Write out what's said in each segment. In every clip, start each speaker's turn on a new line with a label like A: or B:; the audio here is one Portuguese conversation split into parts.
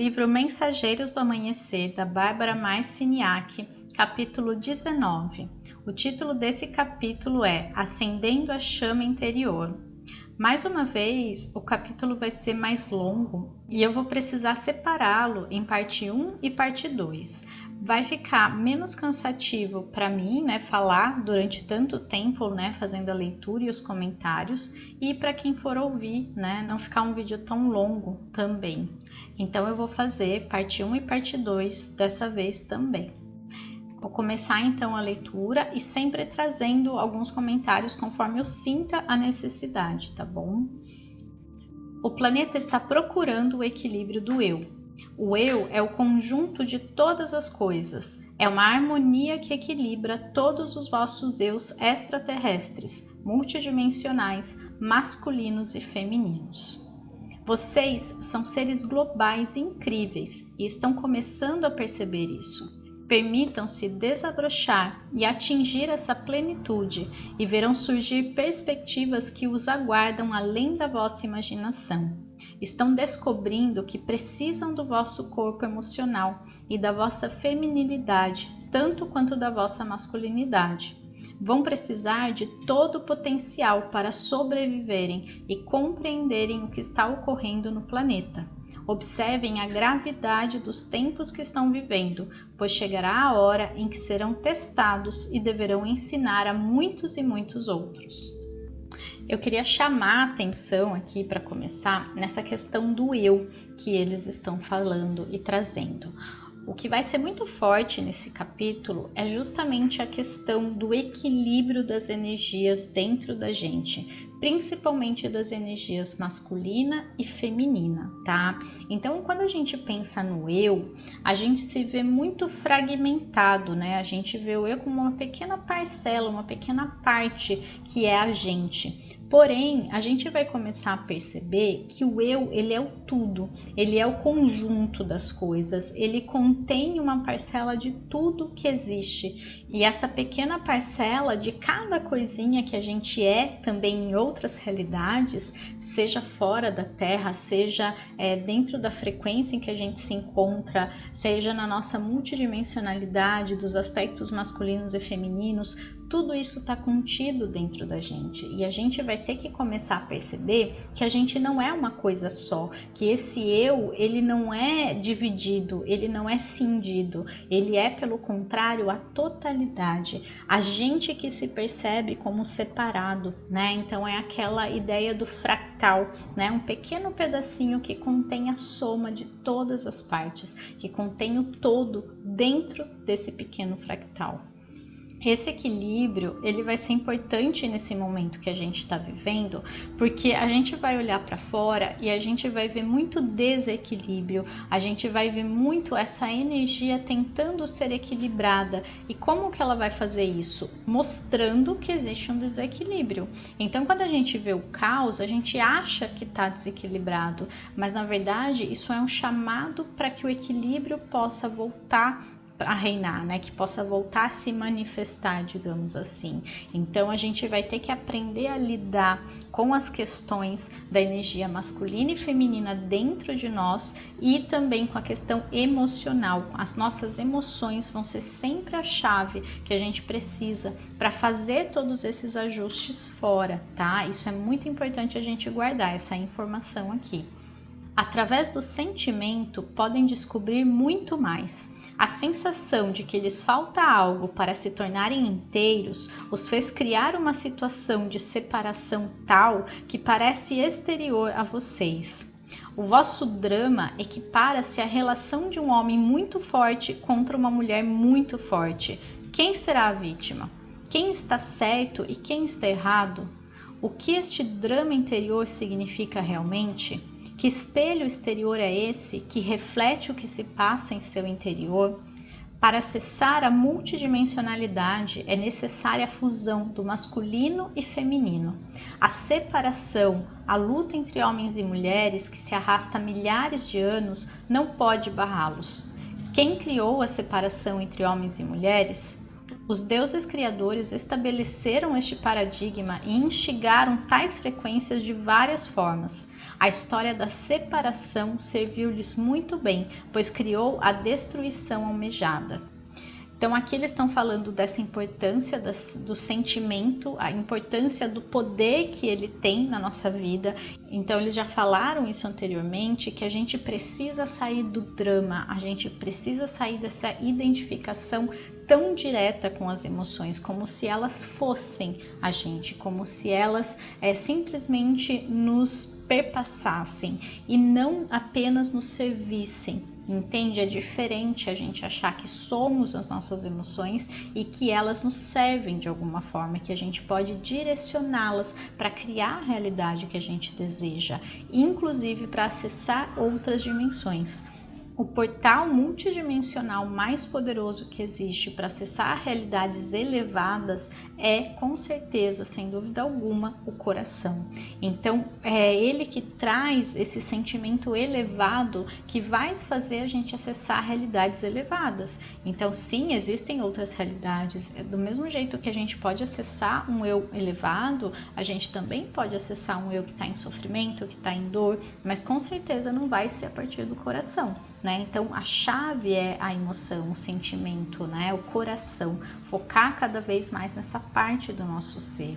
A: Livro Mensageiros do Amanhecer, da Bárbara Marciniak, capítulo 19. O título desse capítulo é Acendendo a Chama Interior. Mais uma vez, o capítulo vai ser mais longo e eu vou precisar separá-lo em parte 1 e parte 2. Vai ficar menos cansativo para mim, falar durante tanto tempo, fazendo a leitura e os comentários, e para quem for ouvir, não ficar um vídeo tão longo também. Então eu vou fazer parte 1 e parte 2 dessa vez também. Vou começar então a leitura e sempre trazendo alguns comentários conforme eu sinta a necessidade, tá bom? O planeta está procurando o equilíbrio do eu. O eu é o conjunto de todas as coisas, é uma harmonia que equilibra todos os vossos eus extraterrestres, multidimensionais, masculinos e femininos. Vocês são seres globais incríveis e estão começando a perceber isso. Permitam-se desabrochar e atingir essa plenitude e verão surgir perspectivas que os aguardam além da vossa imaginação. Estão descobrindo que precisam do vosso corpo emocional e da vossa feminilidade, tanto quanto da vossa masculinidade. Vão precisar de todo o potencial para sobreviverem e compreenderem o que está ocorrendo no planeta. Observem a gravidade dos tempos que estão vivendo, pois chegará a hora em que serão testados e deverão ensinar a muitos e muitos outros. Eu queria chamar a atenção aqui para começar nessa questão do eu que eles estão falando e trazendo. O que vai ser muito forte nesse capítulo é justamente a questão do equilíbrio das energias dentro da gente, principalmente das energias masculina e feminina, tá? Então, quando a gente pensa no eu, a gente se vê muito fragmentado, A gente vê o eu como uma pequena parcela, uma pequena parte que é a gente. Porém, a gente vai começar a perceber que o eu, ele é o tudo, ele é o conjunto das coisas, ele contém uma parcela de tudo que existe. E essa pequena parcela de cada coisinha que a gente é também em outras realidades, seja fora da Terra, seja dentro da frequência em que a gente se encontra, seja na nossa multidimensionalidade dos aspectos masculinos e femininos, tudo isso está contido dentro da gente e a gente vai ter que começar a perceber que a gente não é uma coisa só, que esse eu, ele não é dividido, ele não é cindido, ele é, pelo contrário, a totalidade. A gente que se percebe como separado, Então é aquela ideia do fractal, Um pequeno pedacinho que contém a soma de todas as partes, que contém o todo dentro desse pequeno fractal. Esse equilíbrio, ele vai ser importante nesse momento que a gente está vivendo, porque a gente vai olhar para fora e a gente vai ver muito desequilíbrio, a gente vai ver muito essa energia tentando ser equilibrada. E como que ela vai fazer isso? Mostrando que existe um desequilíbrio. Então, quando a gente vê o caos, a gente acha que está desequilibrado, mas na verdade isso é um chamado para que o equilíbrio possa voltar a reinar, que possa voltar a se manifestar, digamos assim. Então a gente vai ter que aprender a lidar com as questões da energia masculina e feminina dentro de nós e também com a questão emocional. As nossas emoções vão ser sempre a chave que a gente precisa para fazer todos esses ajustes fora, tá? Isso é muito importante a gente guardar essa informação aqui. Através do sentimento, podem descobrir muito mais. A sensação de que lhes falta algo para se tornarem inteiros os fez criar uma situação de separação tal que parece exterior a vocês. O vosso drama equipara-se à relação de um homem muito forte contra uma mulher muito forte. Quem será a vítima? Quem está certo e quem está errado? O que este drama interior significa realmente? Que espelho exterior é esse que reflete o que se passa em seu interior? Para acessar a multidimensionalidade é necessária a fusão do masculino e feminino. A separação, a luta entre homens e mulheres que se arrasta há milhares de anos não pode barrá-los. Quem criou a separação entre homens e mulheres? Os deuses criadores estabeleceram este paradigma e instigaram tais frequências de várias formas. A história da separação serviu-lhes muito bem, pois criou a destruição almejada. Então aqui eles estão falando dessa importância do sentimento, a importância do poder que ele tem na nossa vida. Então eles já falaram isso anteriormente, que a gente precisa sair do drama, a gente precisa sair dessa identificação tão direta com as emoções, como se elas fossem a gente, como se elas simplesmente nos perpassassem e não apenas nos servissem. Entende? É diferente a gente achar que somos as nossas emoções e que elas nos servem de alguma forma, que a gente pode direcioná-las para criar a realidade que a gente deseja, inclusive para acessar outras dimensões. O portal multidimensional mais poderoso que existe para acessar realidades elevadas é, com certeza, sem dúvida alguma, o coração. Então, é ele que traz esse sentimento elevado que vai fazer a gente acessar realidades elevadas. Então, sim, existem outras realidades. Do mesmo jeito que a gente pode acessar um eu elevado, a gente também pode acessar um eu que está em sofrimento, que está em dor, mas com certeza não vai ser a partir do coração. Então a chave é a emoção, o sentimento, o coração, focar cada vez mais nessa parte do nosso ser.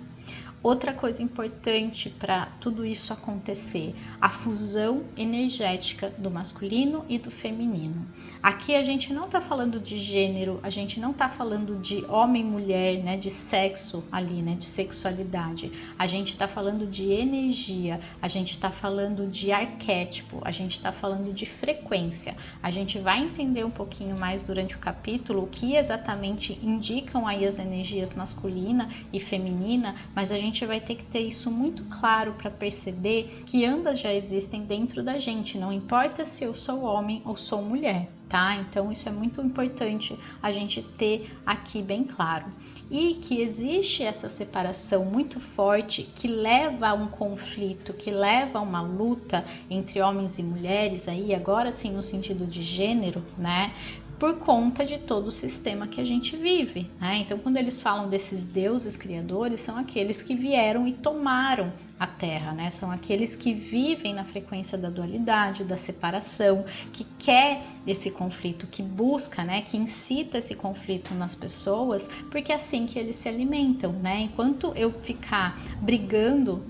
A: Outra coisa importante para tudo isso acontecer, a fusão energética do masculino e do feminino. Aqui a gente não está falando de gênero, a gente não está falando de homem e mulher, de sexo ali, de sexualidade. A gente está falando de energia, a gente está falando de arquétipo, a gente está falando de frequência. A gente vai entender um pouquinho mais durante o capítulo o que exatamente indicam aí as energias masculina e feminina, mas a gente vai ter que ter isso muito claro para perceber que ambas já existem dentro da gente, não importa se eu sou homem ou sou mulher, tá? Então isso é muito importante a gente ter aqui bem claro. E que existe essa separação muito forte que leva a um conflito, que leva a uma luta entre homens e mulheres, aí agora sim no sentido de gênero, por conta de todo o sistema que a gente vive, Então, quando eles falam desses deuses criadores, são aqueles que vieram e tomaram a Terra, São aqueles que vivem na frequência da dualidade, da separação, que quer esse conflito, que busca, que incita esse conflito nas pessoas, porque é assim que eles se alimentam, Enquanto eu ficar brigando,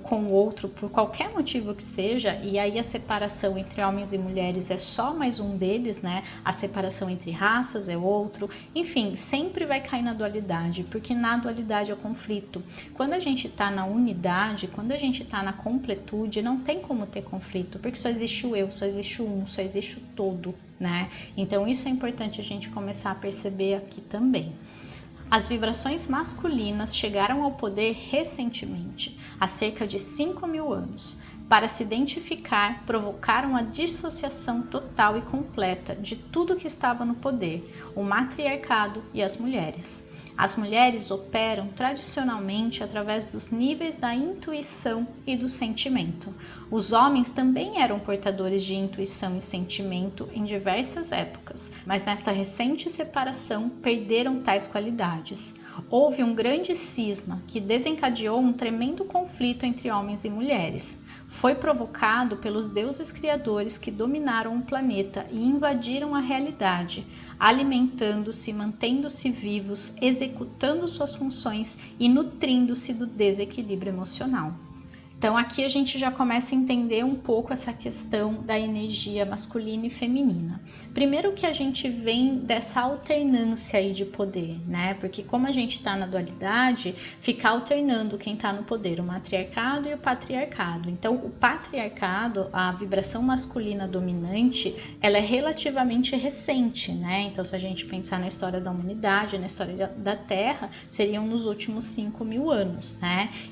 A: com o outro por qualquer motivo que seja, e aí a separação entre homens e mulheres é só mais um deles, A separação entre raças é outro, enfim, sempre vai cair na dualidade, porque na dualidade é o conflito. Quando a gente está na unidade, quando a gente está na completude, não tem como ter conflito, porque só existe o eu, só existe o um, só existe o todo, Então isso é importante a gente começar a perceber aqui também. As vibrações masculinas chegaram ao poder recentemente, há cerca de 5.000 anos. Para se identificar, provocaram a dissociação total e completa de tudo que estava no poder, o matriarcado e as mulheres. As mulheres operam tradicionalmente através dos níveis da intuição e do sentimento. Os homens também eram portadores de intuição e sentimento em diversas épocas, mas nessa recente separação perderam tais qualidades. Houve um grande cisma que desencadeou um tremendo conflito entre homens e mulheres. Foi provocado pelos deuses criadores que dominaram o planeta e invadiram a realidade, alimentando-se, mantendo-se vivos, executando suas funções e nutrindo-se do desequilíbrio emocional. Então aqui a gente já começa a entender um pouco essa questão da energia masculina e feminina. Primeiro que a gente vem dessa alternância aí de poder, Porque como a gente está na dualidade, fica alternando quem está no poder, o matriarcado e o patriarcado. Então o patriarcado, a vibração masculina dominante, ela é relativamente recente, Então se a gente pensar na história da humanidade, na história da Terra, seriam nos últimos 5.000 anos,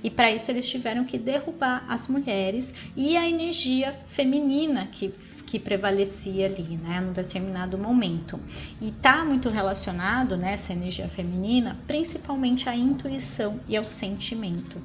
A: E para isso eles tiveram que derrubar as mulheres e a energia feminina que prevalecia ali, num determinado momento. E está muito relacionado, essa energia feminina, principalmente à intuição e ao sentimento,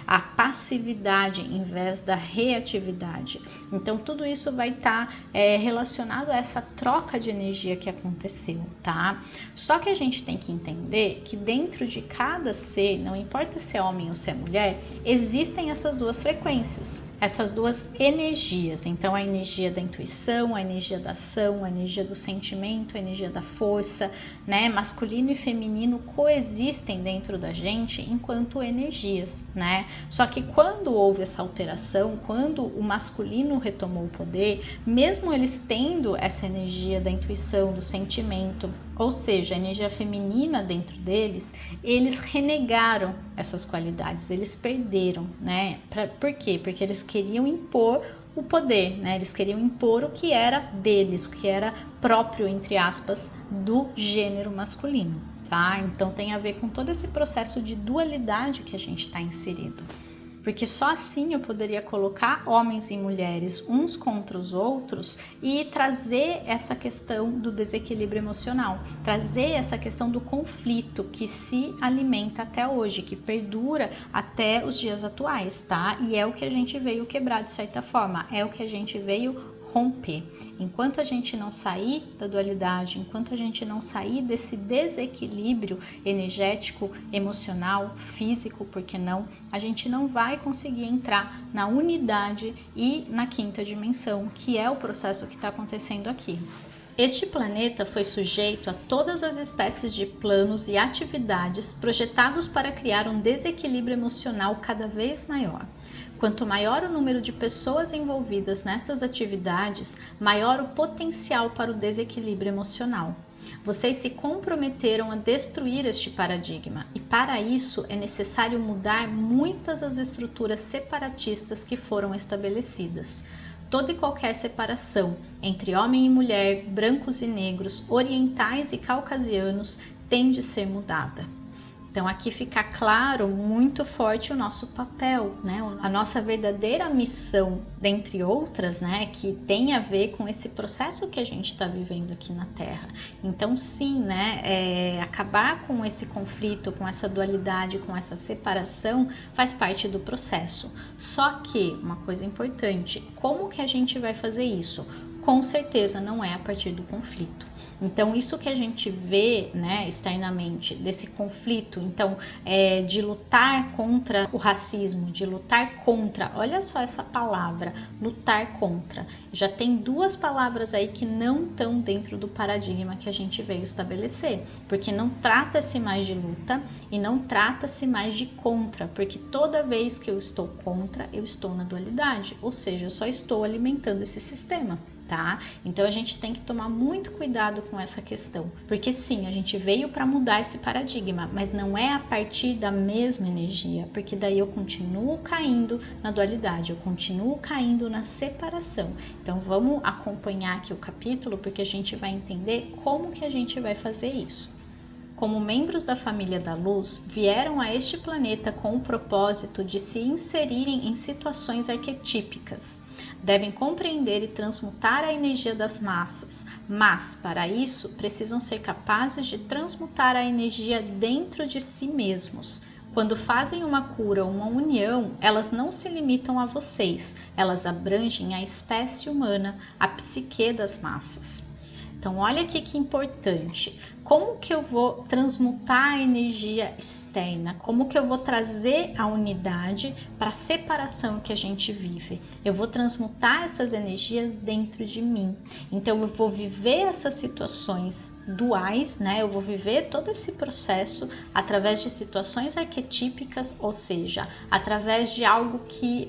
A: A passividade em vez da reatividade. Então, tudo isso vai estar relacionado a essa troca de energia que aconteceu, tá? Só que a gente tem que entender que dentro de cada ser, não importa se é homem ou se é mulher, existem essas duas frequências. essas duas energias. Então, a energia da intuição, a energia da ação, a energia do sentimento, a energia da força, né? Masculino e feminino coexistem dentro da gente enquanto energias, né? Só que quando houve essa alteração, quando o masculino retomou o poder, mesmo eles tendo essa energia da intuição, do sentimento, ou seja, a energia feminina dentro deles, eles renegaram essas qualidades, eles perderam, né? Por quê? Porque eles queriam impor o poder, né? Eles queriam impor o que era deles, o que era próprio, entre aspas, do gênero masculino, tá? Então tem a ver com todo esse processo de dualidade que a gente está inserido. Porque só assim eu poderia colocar homens e mulheres uns contra os outros e trazer essa questão do desequilíbrio emocional, trazer essa questão do conflito que se alimenta até hoje, que perdura até os dias atuais, tá? E é o que a gente veio quebrar de certa forma, é o que a gente veio romper. Enquanto a gente não sair da dualidade, enquanto a gente não sair desse desequilíbrio energético, emocional, físico, porque não, a gente não vai conseguir entrar na unidade e na quinta dimensão, que é o processo que está acontecendo aqui. Este planeta foi sujeito a todas as espécies de planos e atividades projetados para criar um desequilíbrio emocional cada vez maior. Quanto maior o número de pessoas envolvidas nestas atividades, maior o potencial para o desequilíbrio emocional. Vocês se comprometeram a destruir este paradigma e, para isso, é necessário mudar muitas das estruturas separatistas que foram estabelecidas. Toda e qualquer separação entre homem e mulher, brancos e negros, orientais e caucasianos tem de ser mudada. Então aqui fica claro, muito forte o nosso papel, né? A nossa verdadeira missão, dentre outras, né? Que tem a ver com esse processo que a gente está vivendo aqui na Terra. Então sim, né? Acabar com esse conflito, com essa dualidade, com essa separação, faz parte do processo. Só que, uma coisa importante, como que a gente vai fazer isso? Com certeza não é a partir do conflito. Então, isso que a gente vê, né, externamente, desse conflito, então, de lutar contra o racismo, de lutar contra, olha só essa palavra, lutar contra. Já tem duas palavras aí que não estão dentro do paradigma que a gente veio estabelecer, porque não trata-se mais de luta e não trata-se mais de contra, porque toda vez que eu estou contra, eu estou na dualidade, ou seja, eu só estou alimentando esse sistema. Tá? Então a gente tem que tomar muito cuidado com essa questão, porque sim, a gente veio para mudar esse paradigma, mas não é a partir da mesma energia, porque daí eu continuo caindo na dualidade, eu continuo caindo na separação. Então vamos acompanhar aqui o capítulo, porque a gente vai entender como que a gente vai fazer isso. Como membros da família da luz, vieram a este planeta com o propósito de se inserirem em situações arquetípicas. Devem compreender e transmutar a energia das massas, mas, para isso, precisam ser capazes de transmutar a energia dentro de si mesmos. Quando fazem uma cura ou uma união, elas não se limitam a vocês, elas abrangem a espécie humana, a psique das massas. Então, olha aqui que importante. Como que eu vou transmutar a energia externa? Como que eu vou trazer a unidade para a separação que a gente vive? Eu vou transmutar essas energias dentro de mim. Então, eu vou viver essas situações duais, né? Eu vou viver todo esse processo através de situações arquetípicas, ou seja, através de algo que,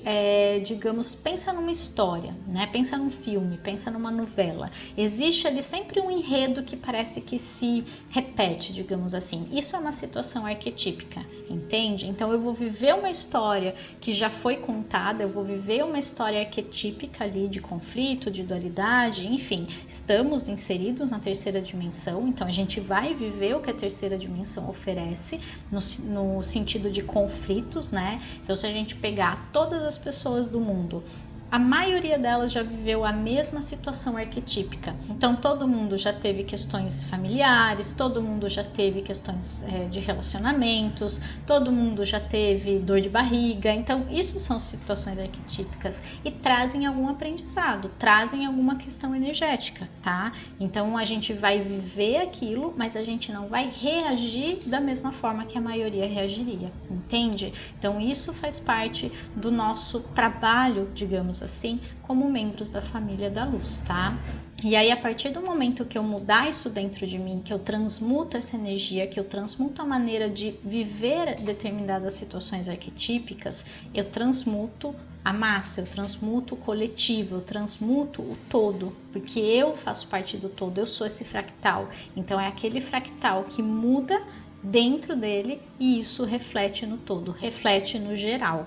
A: digamos, pensa numa história, né? Pensa num filme, pensa numa novela. Existe ali sempre um enredo que parece que se repete, digamos assim. Isso é uma situação arquetípica, entende? Então eu vou viver uma história que já foi contada, eu vou viver uma história arquetípica ali de conflito, de dualidade, enfim, estamos inseridos na terceira dimensão, então a gente vai viver o que a terceira dimensão oferece no sentido de conflitos, né? Então se a gente pegar todas as pessoas do mundo, a maioria delas já viveu a mesma situação arquetípica. Então todo mundo já teve questões familiares, todo mundo já teve questões de relacionamentos, todo mundo já teve dor de barriga. Então isso são situações arquetípicas e trazem algum aprendizado, trazem alguma questão energética, tá? Então a gente vai viver aquilo, mas a gente não vai reagir da mesma forma que a maioria reagiria, entende? Então isso faz parte do nosso trabalho, digamos assim, como membros da família da luz, tá? E aí, a partir do momento que eu mudar isso dentro de mim, que eu transmuto essa energia, que eu transmuto a maneira de viver determinadas situações arquetípicas, eu transmuto a massa, eu transmuto o coletivo, eu transmuto o todo, porque eu faço parte do todo, eu sou esse fractal. Então, é aquele fractal que muda dentro dele e isso reflete no todo, reflete no geral.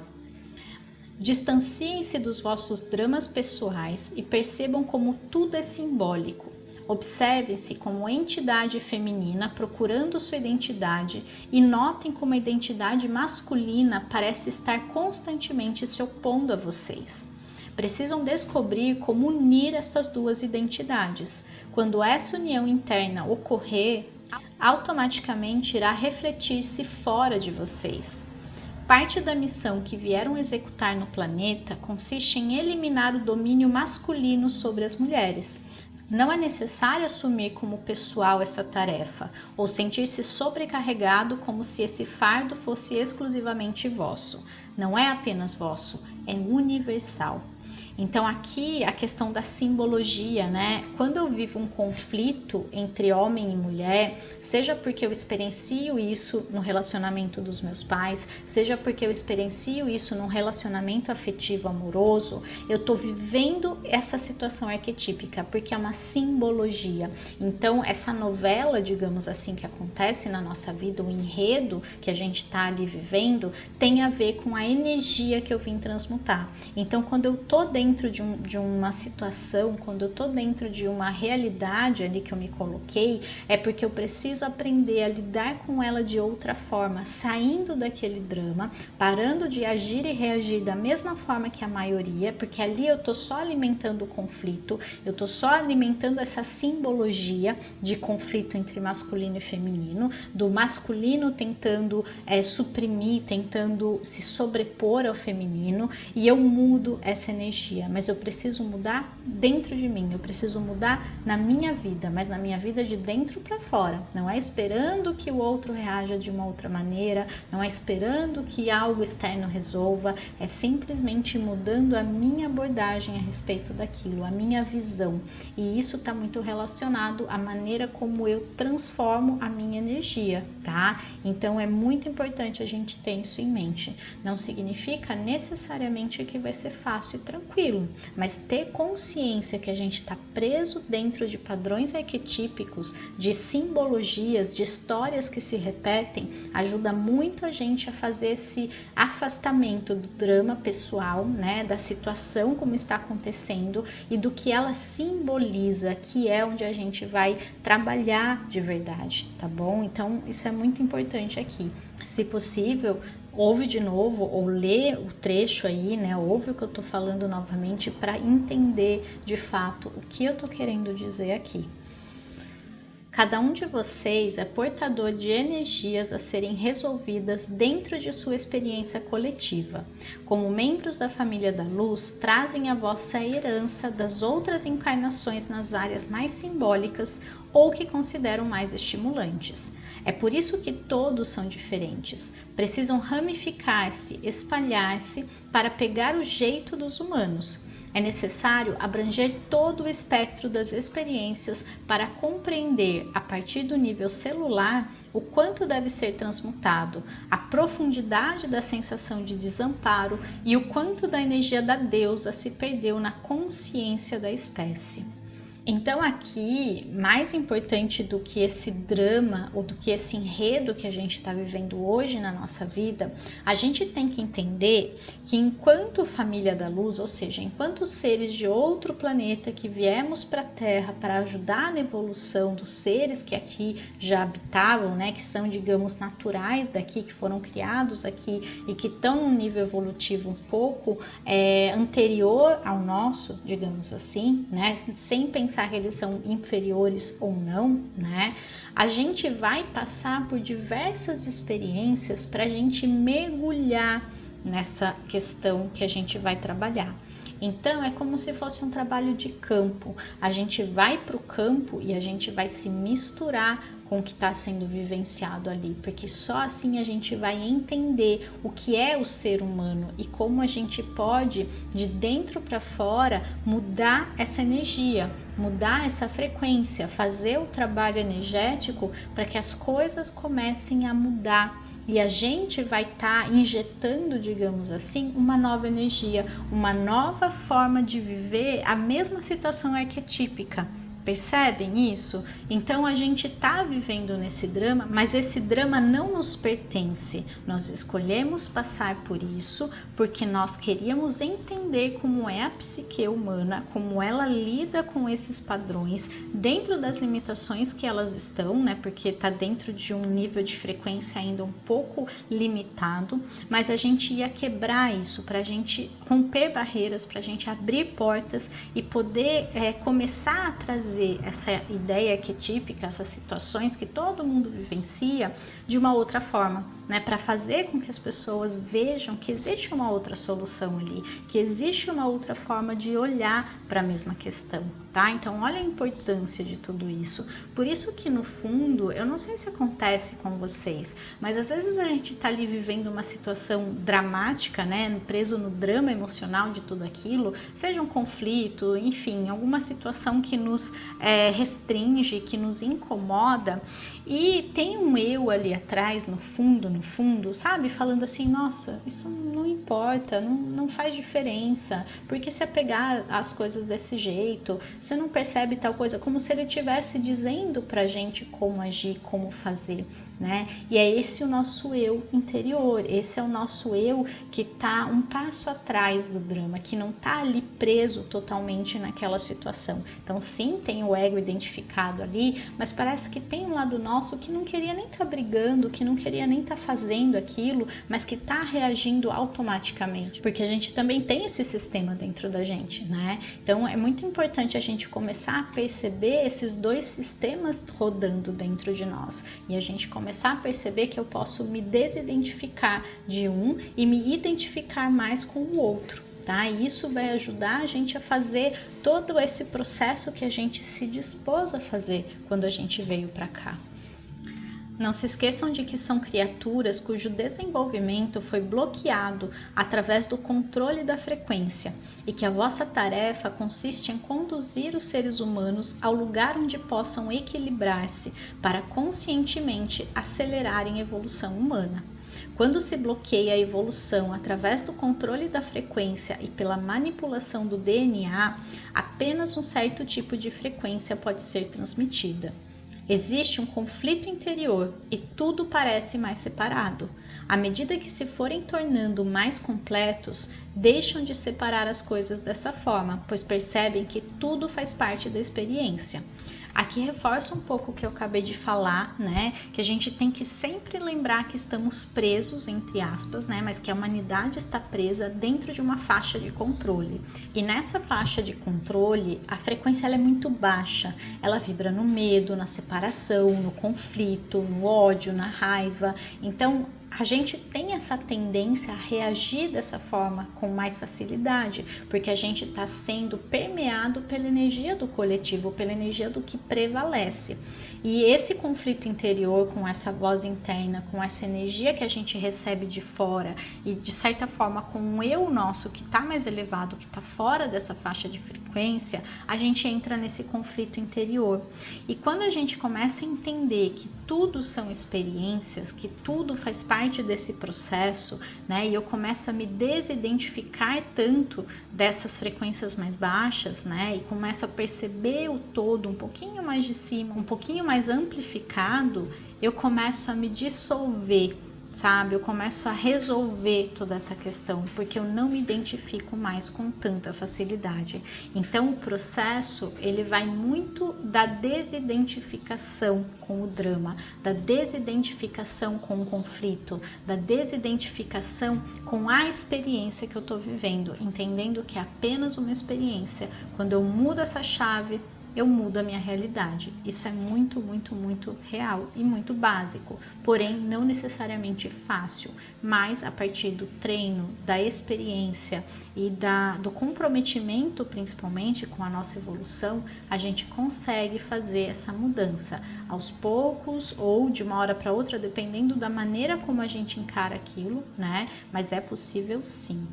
A: Distanciem-se dos vossos dramas pessoais e percebam como tudo é simbólico. Observem-se como entidade feminina procurando sua identidade e notem como a identidade masculina parece estar constantemente se opondo a vocês. Precisam descobrir como unir estas duas identidades. Quando essa união interna ocorrer, automaticamente irá refletir-se fora de vocês. Parte da missão que vieram executar no planeta consiste em eliminar o domínio masculino sobre as mulheres. Não é necessário assumir como pessoal essa tarefa ou sentir-se sobrecarregado como se esse fardo fosse exclusivamente vosso. Não é apenas vosso, é universal. Então aqui a questão da simbologia, né? Quando eu vivo um conflito entre homem e mulher, seja porque eu experiencio isso no relacionamento dos meus pais, seja porque eu experiencio isso num relacionamento afetivo amoroso, eu tô vivendo essa situação arquetípica, porque é uma simbologia. Então essa novela, digamos assim, que acontece na nossa vida, o enredo que a gente tá ali vivendo, tem a ver com a energia que eu vim transmutar. Então quando eu tô dentro de uma situação, quando eu tô dentro de uma realidade ali que eu me coloquei, é porque eu preciso aprender a lidar com ela de outra forma, saindo daquele drama, parando de agir e reagir da mesma forma que a maioria, porque ali eu tô só alimentando o conflito, eu tô só alimentando essa simbologia de conflito entre masculino e feminino, do masculino tentando suprimir, tentando se sobrepor ao feminino, e eu mudo essa energia, mas eu preciso mudar dentro de mim, eu preciso mudar na minha vida, mas na minha vida de dentro para fora, não é esperando que o outro reaja de uma outra maneira, não é esperando que algo externo resolva, é simplesmente mudando a minha abordagem a respeito daquilo, a minha visão, e isso está muito relacionado à maneira como eu transformo a minha energia, tá? Então é muito importante a gente ter isso em mente, não significa necessariamente que vai ser fácil e tranquilo, mas ter consciência que a gente está preso dentro de padrões arquetípicos, de simbologias, de histórias que se repetem, ajuda muito a gente a fazer esse afastamento do drama pessoal, né, da situação como está acontecendo e do que ela simboliza, que é onde a gente vai trabalhar de verdade, tá bom? Então isso é muito importante aqui. Se possível, ouve de novo ou lê o trecho aí, né? Ouve o que eu tô falando novamente para entender de fato o que eu tô querendo dizer aqui. Cada um de vocês é portador de energias a serem resolvidas dentro de sua experiência coletiva. Como membros da família da luz, trazem a vossa herança das outras encarnações nas áreas mais simbólicas ou que consideram mais estimulantes. É por isso que todos são diferentes, precisam ramificar-se, espalhar-se para pegar o jeito dos humanos. É necessário abranger todo o espectro das experiências para compreender, a partir do nível celular, o quanto deve ser transmutado, a profundidade da sensação de desamparo e o quanto da energia da deusa se perdeu na consciência da espécie. Então aqui, mais importante do que esse drama ou do que esse enredo que a gente está vivendo hoje na nossa vida, a gente tem que entender que enquanto família da luz, ou seja, enquanto seres de outro planeta que viemos para a Terra para ajudar na evolução dos seres que aqui já habitavam, né, que são, digamos, naturais daqui, que foram criados aqui e que estão num nível evolutivo um pouco anterior ao nosso, digamos assim, né, sem pensar que eles são inferiores ou não, né? A gente vai passar por diversas experiências para a gente mergulhar nessa questão que a gente vai trabalhar. Então é como se fosse um trabalho de campo. A gente vai para o campo e a gente vai se misturar com o que está sendo vivenciado ali, porque só assim a gente vai entender o que é o ser humano e como a gente pode, de dentro para fora, mudar essa energia, mudar essa frequência, fazer o trabalho energético para que as coisas comecem a mudar. E a gente vai estar injetando, digamos assim, uma nova energia, uma nova forma de viver a mesma situação arquetípica. Percebem isso? Então a gente está vivendo nesse drama, mas esse drama não nos pertence. Nós escolhemos passar por isso porque nós queríamos entender como é a psique humana, como ela lida com esses padrões dentro das limitações que elas estão, né? Porque está dentro de um nível de frequência ainda um pouco limitado, mas a gente ia quebrar isso para a gente romper barreiras, para a gente abrir portas e poder começar a trazer essa ideia arquetípica, essas situações que todo mundo vivencia de uma outra forma, né? Para fazer com que as pessoas vejam que existe uma outra solução ali, que existe uma outra forma de olhar para a mesma questão, tá? Então olha a importância de tudo isso. Por isso que no fundo, eu não sei se acontece com vocês, mas às vezes a gente tá ali vivendo uma situação dramática, né? Preso no drama emocional de tudo aquilo, seja um conflito, enfim, alguma situação que nos restringe, que nos incomoda, e tem um eu ali atrás, no fundo, sabe? Falando assim, nossa, isso não importa, não faz diferença, porque se apegar às coisas desse jeito, você não percebe tal coisa, como se ele estivesse dizendo pra gente como agir, como fazer, né? E é esse o nosso eu interior, esse é o nosso eu que tá um passo atrás do drama, que não tá ali preso totalmente naquela situação. Então sim, tem o ego identificado ali, mas parece que tem um lado nosso que não queria nem estar brigando, que não queria nem estar fazendo aquilo, mas que está reagindo automaticamente, porque a gente também tem esse sistema dentro da gente, né? Então é muito importante a gente começar a perceber esses dois sistemas rodando dentro de nós e a gente começar a perceber que eu posso me desidentificar de um e me identificar mais com o outro. Tá? E isso vai ajudar a gente a fazer todo esse processo que a gente se dispôs a fazer quando a gente veio para cá. Não se esqueçam de que são criaturas cujo desenvolvimento foi bloqueado através do controle da frequência e que a vossa tarefa consiste em conduzir os seres humanos ao lugar onde possam equilibrar-se para conscientemente acelerarem a evolução humana. Quando se bloqueia a evolução através do controle da frequência e pela manipulação do DNA, apenas um certo tipo de frequência pode ser transmitida. Existe um conflito interior e tudo parece mais separado. À medida que se forem tornando mais completos, deixam de separar as coisas dessa forma, pois percebem que tudo faz parte da experiência. Aqui reforça um pouco o que eu acabei de falar, né? Que a gente tem que sempre lembrar que estamos presos, entre aspas, né? Mas que a humanidade está presa dentro de uma faixa de controle. E nessa faixa de controle, a frequência ela é muito baixa. Ela vibra no medo, na separação, no conflito, no ódio, na raiva. Então, a gente tem essa tendência a reagir dessa forma com mais facilidade, porque a gente está sendo permeado pela energia do coletivo, pela energia do que prevalece. E esse conflito interior com essa voz interna, com essa energia que a gente recebe de fora e de certa forma com um eu nosso que está mais elevado, que está fora dessa faixa de frequência, a gente entra nesse conflito interior. E quando a gente começa a entender que tudo são experiências, que tudo faz parte parte desse processo, né, e eu começo a me desidentificar tanto dessas frequências mais baixas, né, e começo a perceber o todo um pouquinho mais de cima, um pouquinho mais amplificado, eu começo a me dissolver, sabe? Eu começo a resolver toda essa questão, porque eu não me identifico mais com tanta facilidade. Então, o processo, ele vai muito da desidentificação com o drama, da desidentificação com o conflito, da desidentificação com a experiência que eu estou vivendo, entendendo que é apenas uma experiência. Quando eu mudo essa chave, eu mudo a minha realidade. Isso é muito, muito, muito real e muito básico, porém não necessariamente fácil, mas a partir do treino, da experiência e do comprometimento, principalmente com a nossa evolução, a gente consegue fazer essa mudança aos poucos ou de uma hora para outra, dependendo da maneira como a gente encara aquilo, né? Mas é possível sim.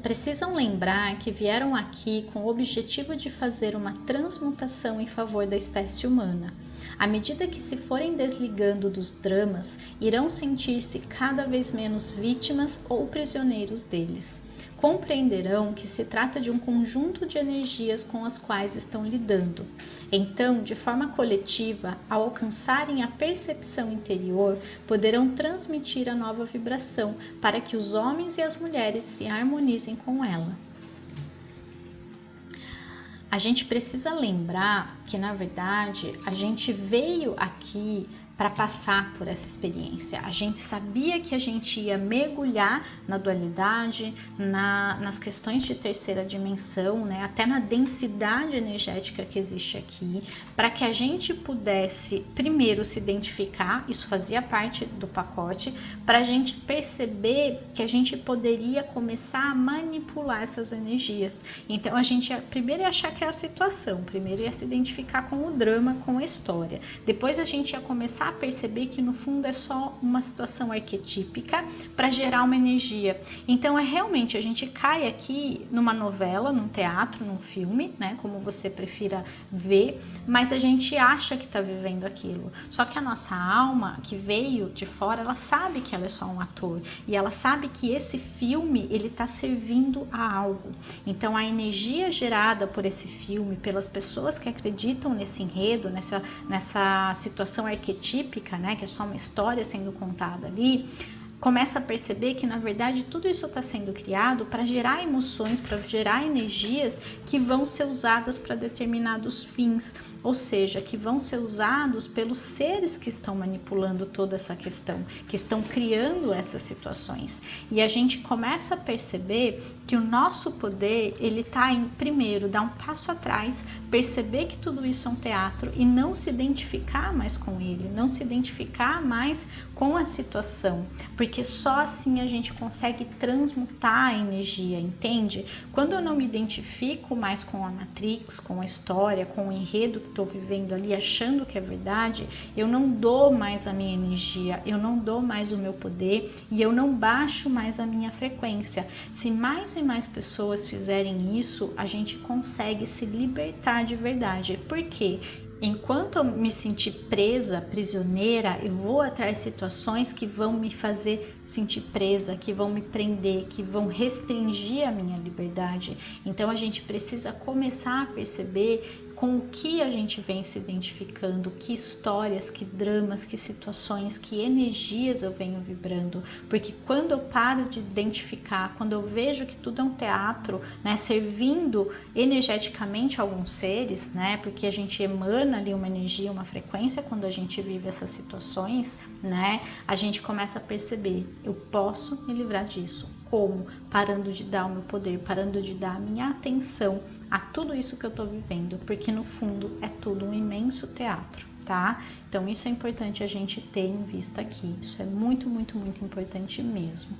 A: Precisam lembrar que vieram aqui com o objetivo de fazer uma transmutação em favor da espécie humana. À medida que se forem desligando dos dramas, irão sentir-se cada vez menos vítimas ou prisioneiros deles. Compreenderão que se trata de um conjunto de energias com as quais estão lidando. Então, de forma coletiva, ao alcançarem a percepção interior, poderão transmitir a nova vibração para que os homens e as mulheres se harmonizem com ela. A gente precisa lembrar que, na verdade, a gente veio aqui para passar por essa experiência. A gente sabia que a gente ia mergulhar na dualidade, nas questões de terceira dimensão, né? Até na densidade energética que existe aqui, para que a gente pudesse primeiro se identificar, isso fazia parte do pacote, para a gente perceber que a gente poderia começar a manipular essas energias. Então a gente primeiro ia achar que é a situação, primeiro ia se identificar com o drama, com a história. Depois a gente ia começar a perceber que no fundo é só uma situação arquetípica para gerar uma energia. Então é realmente, a gente cai aqui numa novela, num teatro, num filme, né, como você prefira ver, mas a gente acha que está vivendo aquilo. Só que a nossa alma, que veio de fora, ela sabe que ela é só um ator e ela sabe que esse filme, ele está servindo a algo. Então a energia gerada por esse filme, pelas pessoas que acreditam nesse enredo, nessa situação arquetípica, né, que é só uma história sendo contada ali, começa a perceber que, na verdade, tudo isso está sendo criado para gerar emoções, para gerar energias que vão ser usadas para determinados fins, ou seja, que vão ser usados pelos seres que estão manipulando toda essa questão, que estão criando essas situações. E a gente começa a perceber que o nosso poder, ele está em, primeiro, dar um passo atrás, perceber que tudo isso é um teatro e não se identificar mais com ele, não se identificar mais com a situação, porque só assim a gente consegue transmutar a energia, entende? Quando eu não me identifico mais com a Matrix, com a história, com o enredo que estou vivendo ali, achando que é verdade, eu não dou mais a minha energia, eu não dou mais o meu poder e eu não baixo mais a minha frequência. Se mais e mais pessoas fizerem isso, a gente consegue se libertar de verdade. Por quê? Enquanto eu me sentir presa, prisioneira, eu vou atrás de situações que vão me fazer sentir presa, que vão me prender, que vão restringir a minha liberdade. Então a gente precisa começar a perceber com o que a gente vem se identificando, que histórias, que dramas, que situações, que energias eu venho vibrando. Porque quando eu paro de identificar, quando eu vejo que tudo é um teatro, né, servindo energeticamente a alguns seres, né, porque a gente emana ali uma energia, uma frequência quando a gente vive essas situações, né, a gente começa a perceber, eu posso me livrar disso. Como? Parando de dar o meu poder, parando de dar a minha atenção a tudo isso que eu estou vivendo, porque no fundo é tudo um imenso teatro, tá? Então isso é importante a gente ter em vista aqui, isso é muito, muito, muito importante mesmo.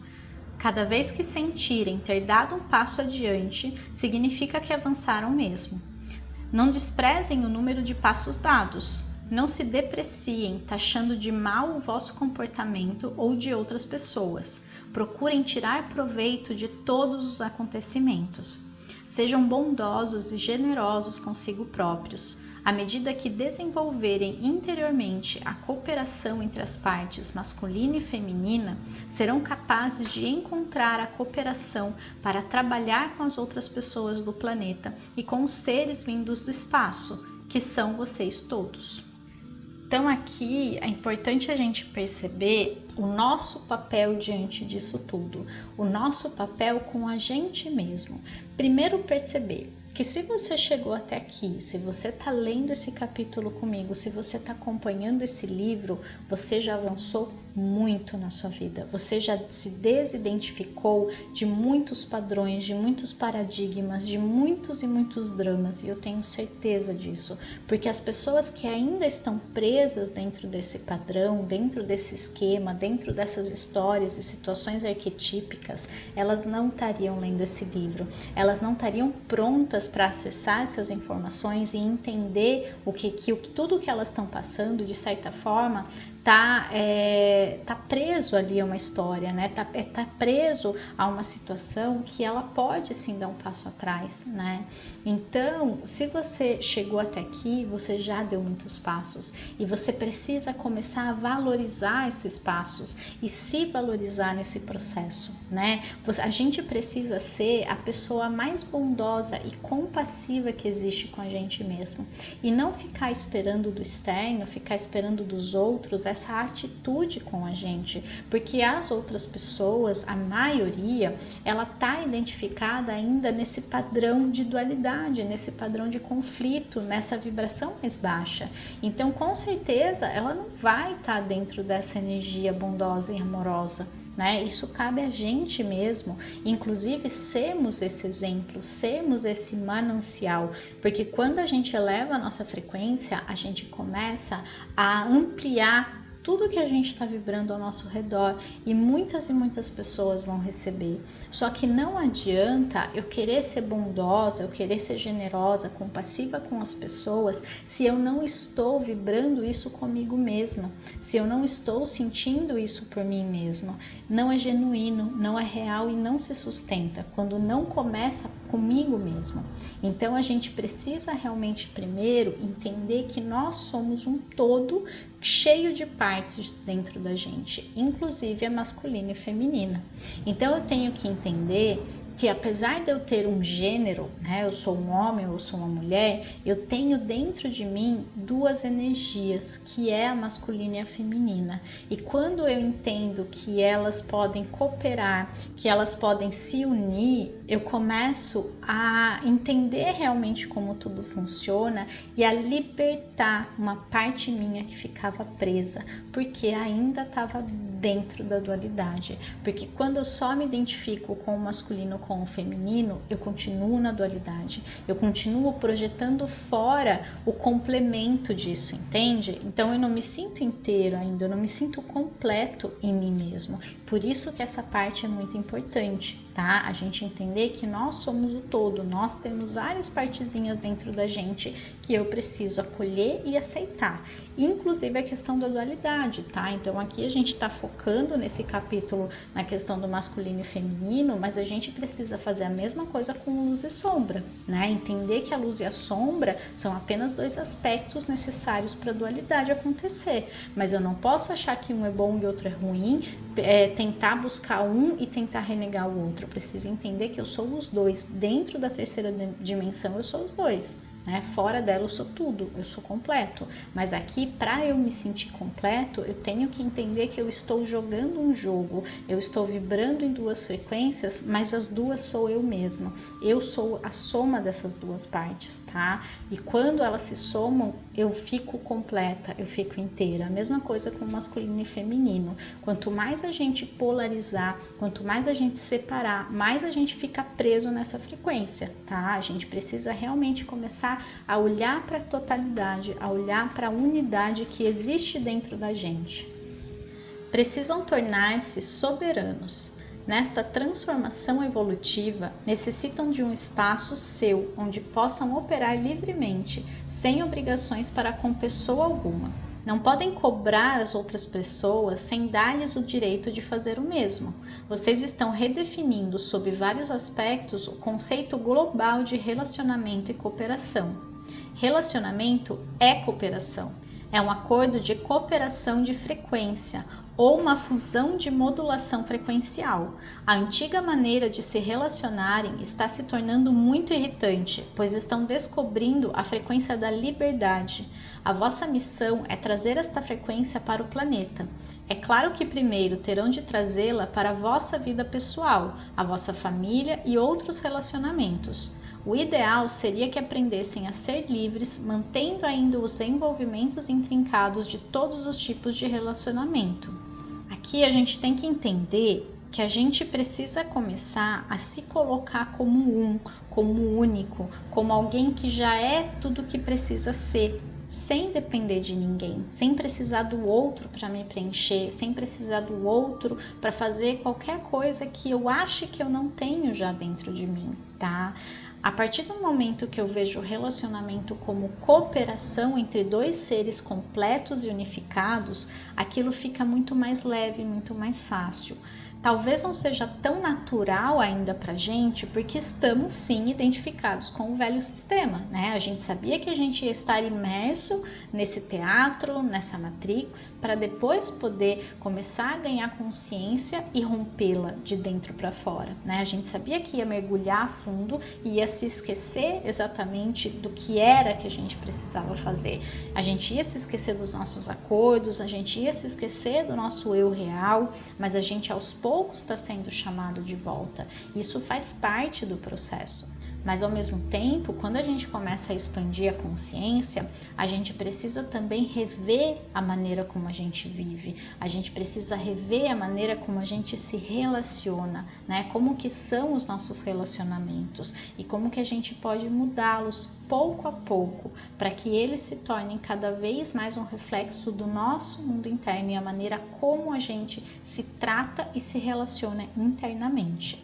A: Cada vez que sentirem ter dado um passo adiante, significa que avançaram mesmo. Não desprezem o número de passos dados. Não se depreciem, taxando de mal o vosso comportamento ou de outras pessoas. Procurem tirar proveito de todos os acontecimentos. Sejam bondosos e generosos consigo próprios. À medida que desenvolverem interiormente a cooperação entre as partes masculina e feminina, serão capazes de encontrar a cooperação para trabalhar com as outras pessoas do planeta e com os seres vindos do espaço, que são vocês todos. Então aqui é importante a gente perceber o nosso papel diante disso tudo, o nosso papel com a gente mesmo. Primeiro perceber que se você chegou até aqui, se você está lendo esse capítulo comigo, se você está acompanhando esse livro, você já avançou muito na sua vida. Você já se desidentificou de muitos padrões, de muitos paradigmas, de muitos e muitos dramas, e eu tenho certeza disso, porque as pessoas que ainda estão presas dentro desse padrão, dentro desse esquema, dentro dessas histórias e situações arquetípicas, elas não estariam lendo esse livro, elas não estariam prontas para acessar essas informações e entender tudo que elas estão passando, de certa forma, tá preso ali a uma história, né? Tá preso a uma situação que ela pode sim dar um passo atrás, né? Então, se você chegou até aqui, você já deu muitos passos e você precisa começar a valorizar esses passos e se valorizar nesse processo, né? A gente precisa ser a pessoa mais bondosa e compassiva que existe com a gente mesmo e não ficar esperando do externo, ficar esperando dos outros essa atitude com a gente, porque as outras pessoas, a maioria, ela tá identificada ainda nesse padrão de dualidade, nesse padrão de conflito, nessa vibração mais baixa. Então, com certeza, ela não vai estar dentro dessa energia bondosa e amorosa, né? Isso cabe a gente mesmo, inclusive sermos esse exemplo, sermos esse manancial, porque quando a gente eleva a nossa frequência, a gente começa a ampliar tudo que a gente está vibrando ao nosso redor e muitas pessoas vão receber. Só que não adianta eu querer ser bondosa, eu querer ser generosa, compassiva com as pessoas se eu não estou vibrando isso comigo mesma, se eu não estou sentindo isso por mim mesma. Não é genuíno, não é real e não se sustenta quando não começa comigo mesmo. Então a gente precisa realmente primeiro entender que nós somos um todo cheio de partes dentro da gente, inclusive a masculina e feminina. Então eu tenho que entender que apesar de eu ter um gênero, né, eu sou um homem ou eu sou uma mulher, eu tenho dentro de mim duas energias, que é a masculina e a feminina. E quando eu entendo que elas podem cooperar, que elas podem se unir, eu começo a entender realmente como tudo funciona e a libertar uma parte minha que ficava presa, porque ainda estava dentro da dualidade. Porque quando eu só me identifico com o masculino, com o feminino, eu continuo na dualidade, eu continuo projetando fora o complemento disso, entende? Então eu não me sinto inteiro ainda, eu não me sinto completo em mim mesmo. Por isso que essa parte é muito importante, tá? A gente entender que nós somos o todo, nós temos várias partezinhas dentro da gente que eu preciso acolher e aceitar, inclusive a questão da dualidade, tá? Então aqui a gente está focando nesse capítulo na questão do masculino e feminino, mas a gente precisa fazer a mesma coisa com luz e sombra, né? Entender que a luz e a sombra são apenas dois aspectos necessários para a dualidade acontecer, mas eu não posso achar que um é bom e outro é ruim, tentar buscar um e tentar renegar o outro. Eu preciso entender que eu sou os dois, dentro da terceira dimensão eu sou os dois, né? Fora dela eu sou tudo, eu sou completo, mas aqui para eu me sentir completo eu tenho que entender que eu estou jogando um jogo, eu estou vibrando em duas frequências, mas as duas sou eu mesma, eu sou a soma dessas duas partes, tá? E quando elas se somam eu fico completa, eu fico inteira. A mesma coisa com masculino e feminino, quanto mais a gente polarizar, quanto mais a gente separar, mais a gente fica preso nessa frequência, tá? A gente precisa realmente começar a olhar para a totalidade, a olhar para a unidade que existe dentro da gente. Precisam tornar-se soberanos. Nesta transformação evolutiva, necessitam de um espaço seu, onde possam operar livremente, sem obrigações para com pessoa alguma. Não podem cobrar as outras pessoas sem dar-lhes o direito de fazer o mesmo. Vocês estão redefinindo, sob vários aspectos, o conceito global de relacionamento e cooperação. Relacionamento é cooperação. É um acordo de cooperação de frequência ou uma fusão de modulação frequencial. A antiga maneira de se relacionarem está se tornando muito irritante, pois estão descobrindo a frequência da liberdade. A vossa missão é trazer esta frequência para o planeta. É claro que primeiro terão de trazê-la para a vossa vida pessoal, a vossa família e outros relacionamentos. O ideal seria que aprendessem a ser livres, mantendo ainda os envolvimentos intrincados de todos os tipos de relacionamento. Aqui a gente tem que entender que a gente precisa começar a se colocar como único, como alguém que já é tudo o que precisa ser, sem depender de ninguém, sem precisar do outro para me preencher, sem precisar do outro para fazer qualquer coisa que eu ache que eu não tenho já dentro de mim, tá? A partir do momento que eu vejo o relacionamento como cooperação entre dois seres completos e unificados, aquilo fica muito mais leve, muito mais fácil. Talvez não seja tão natural ainda pra gente, porque estamos sim identificados com o velho sistema, né? A gente sabia que a gente ia estar imerso nesse teatro, nessa matrix, para depois poder começar a ganhar consciência e rompê-la de dentro para fora, né? A gente sabia que ia mergulhar a fundo e ia se esquecer exatamente do que era que a gente precisava fazer. A gente ia se esquecer dos nossos acordos, a gente ia se esquecer do nosso eu real, mas a gente aos poucos está sendo chamado de volta. Isso faz parte do processo. Mas ao mesmo tempo, quando a gente começa a expandir a consciência, a gente precisa também rever a maneira como a gente vive. A gente precisa rever a maneira como a gente se relaciona, né? Como que são os nossos relacionamentos e como que a gente pode mudá-los pouco a pouco, para que eles se tornem cada vez mais um reflexo do nosso mundo interno e a maneira como a gente se trata e se relaciona internamente.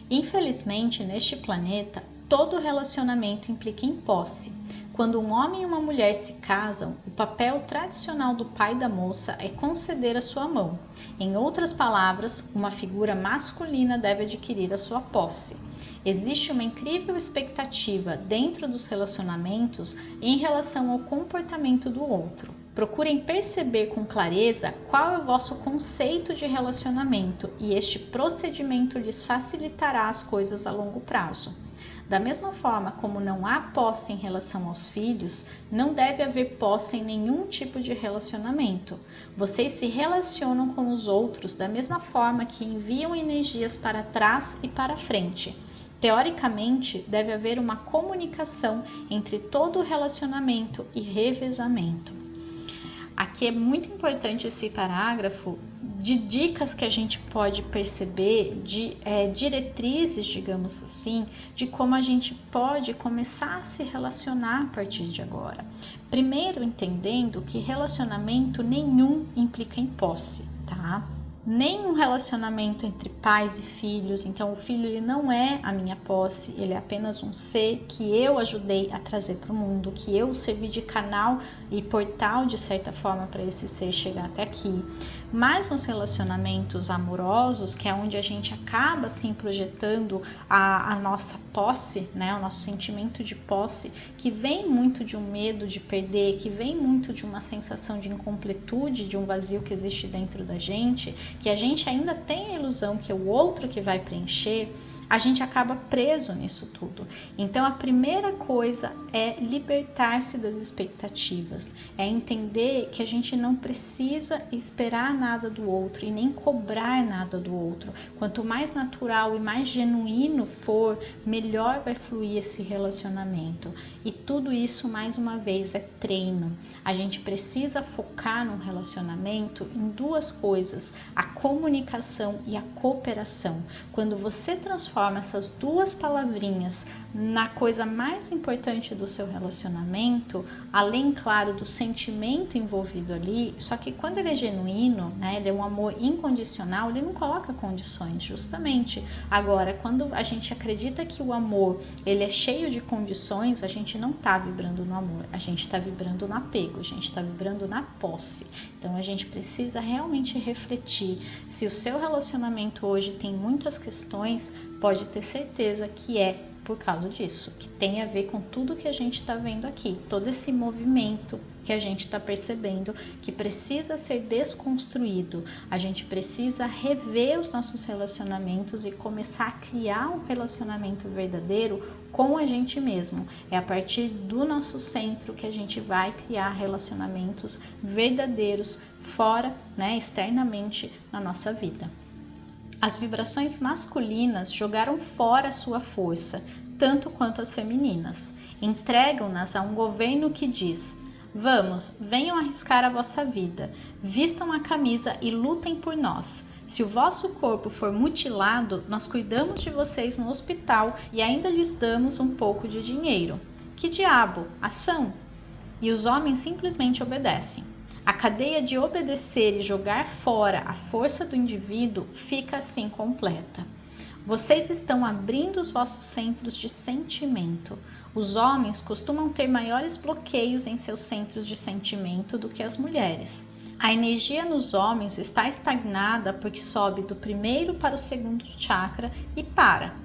A: Infelizmente, neste planeta, todo relacionamento implica em posse. Quando um homem e uma mulher se casam, o papel tradicional do pai da moça é conceder a sua mão. Em outras palavras, uma figura masculina deve adquirir a sua posse. Existe uma incrível expectativa dentro dos relacionamentos em relação ao comportamento do outro. Procurem perceber com clareza qual é o vosso conceito de relacionamento e este procedimento lhes facilitará as coisas a longo prazo. Da mesma forma como não há posse em relação aos filhos, não deve haver posse em nenhum tipo de relacionamento. Vocês se relacionam com os outros da mesma forma que enviam energias para trás e para frente. Teoricamente, deve haver uma comunicação entre todo o relacionamento e revezamento. Aqui é muito importante esse parágrafo de dicas que a gente pode perceber, de diretrizes, digamos assim, de como a gente pode começar a se relacionar a partir de agora. Primeiro, entendendo que relacionamento nenhum implica em posse, tá? Nem um relacionamento entre pais e filhos, então o filho ele não é a minha posse, ele é apenas um ser que eu ajudei a trazer para o mundo, que eu servi de canal e portal de certa forma para esse ser chegar até aqui. Mas nos relacionamentos amorosos, que é onde a gente acaba assim projetando a nossa posse, né, o nosso sentimento de posse, que vem muito de um medo de perder, que vem muito de uma sensação de incompletude, de um vazio que existe dentro da gente, que a gente ainda tem a ilusão que é o outro que vai preencher, a gente acaba preso nisso tudo. Então a primeira coisa é libertar-se das expectativas, é entender que a gente não precisa esperar nada do outro e nem cobrar nada do outro. Quanto mais natural e mais genuíno for, melhor vai fluir esse relacionamento. E tudo isso, mais uma vez, é treino. A gente precisa focar no relacionamento em duas coisas, a comunicação e a cooperação. Quando você transforma essas duas palavrinhas na coisa mais importante do seu relacionamento, além, claro, do sentimento envolvido ali, só que quando ele é genuíno, né, ele é um amor incondicional, ele não coloca condições, justamente. Agora, quando a gente acredita que o amor, ele é cheio de condições, a gente não está vibrando no amor, a gente está vibrando no apego, a gente está vibrando na posse. Então, a gente precisa realmente refletir se o seu relacionamento hoje tem muitas questões, pode ter certeza que é por causa disso, que tem a ver com tudo que a gente está vendo aqui, todo esse movimento que a gente está percebendo que precisa ser desconstruído. A gente precisa rever os nossos relacionamentos e começar a criar um relacionamento verdadeiro com a gente mesmo. É a partir do nosso centro que a gente vai criar relacionamentos verdadeiros fora, externamente na nossa vida. As vibrações masculinas jogaram fora a sua força, tanto quanto as femininas. Entregam-nas a um governo que diz: vamos, venham arriscar a vossa vida, vistam a camisa e lutem por nós. Se o vosso corpo for mutilado, nós cuidamos de vocês no hospital e ainda lhes damos um pouco de dinheiro. Que diabo, ação! E os homens simplesmente obedecem. A cadeia de obedecer e jogar fora a força do indivíduo fica assim completa. Vocês estão abrindo os vossos centros de sentimento. Os homens costumam ter maiores bloqueios em seus centros de sentimento do que as mulheres. A energia nos homens está estagnada porque sobe do primeiro para o segundo chakra e para.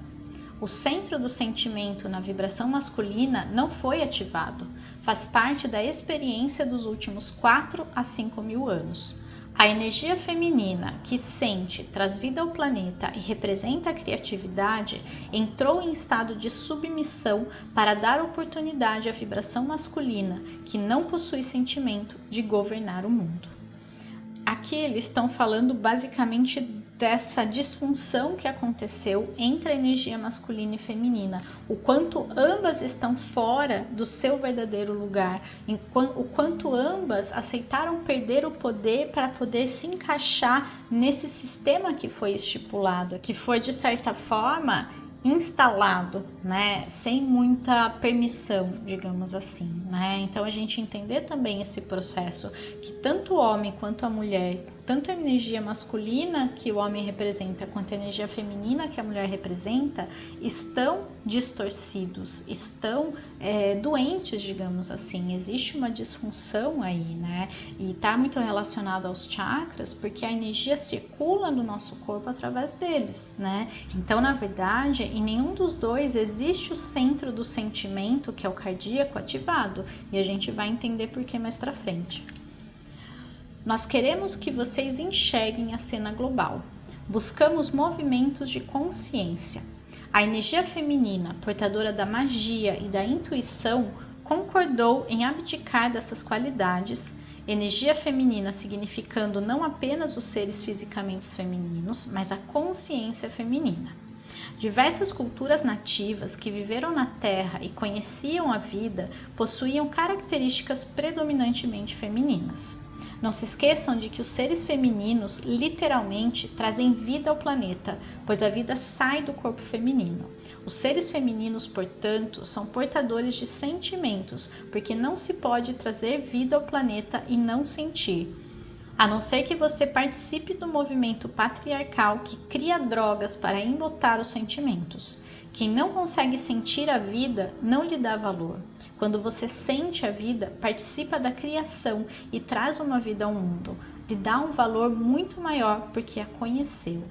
A: O centro do sentimento na vibração masculina não foi ativado. Faz parte da experiência dos últimos 4 a 5 mil anos. A energia feminina, que sente, traz vida ao planeta e representa a criatividade, entrou em estado de submissão para dar oportunidade à vibração masculina, que não possui sentimento, de governar o mundo. Aqui eles estão falando basicamente dessa disfunção que aconteceu entre a energia masculina e feminina, o quanto ambas estão fora do seu verdadeiro lugar, o quanto ambas aceitaram perder o poder para poder se encaixar nesse sistema que foi estipulado, que foi de certa forma instalado, sem muita permissão, digamos assim, Então a gente entender também esse processo que tanto o homem quanto a mulher, tanto a energia masculina que o homem representa quanto a energia feminina que a mulher representa, estão distorcidos, estão doentes, digamos assim. Existe uma disfunção aí, E está muito relacionado aos chakras, porque a energia circula no nosso corpo através deles, Então, na verdade, em nenhum dos dois existe o centro do sentimento, que é o cardíaco, ativado, e a gente vai entender por que mais pra frente. Nós queremos que vocês enxerguem a cena global. Buscamos movimentos de consciência. A energia feminina, portadora da magia e da intuição, concordou em abdicar dessas qualidades. Energia feminina significando não apenas os seres fisicamente femininos, mas a consciência feminina. Diversas culturas nativas que viveram na Terra e conheciam a vida possuíam características predominantemente femininas. Não se esqueçam de que os seres femininos literalmente trazem vida ao planeta, pois a vida sai do corpo feminino. Os seres femininos, portanto, são portadores de sentimentos, porque não se pode trazer vida ao planeta e não sentir. A não ser que você participe do movimento patriarcal que cria drogas para embotar os sentimentos. Quem não consegue sentir a vida não lhe dá valor. Quando você sente a vida, participa da criação e traz uma vida ao mundo. Lhe dá um valor muito maior porque a conheceu.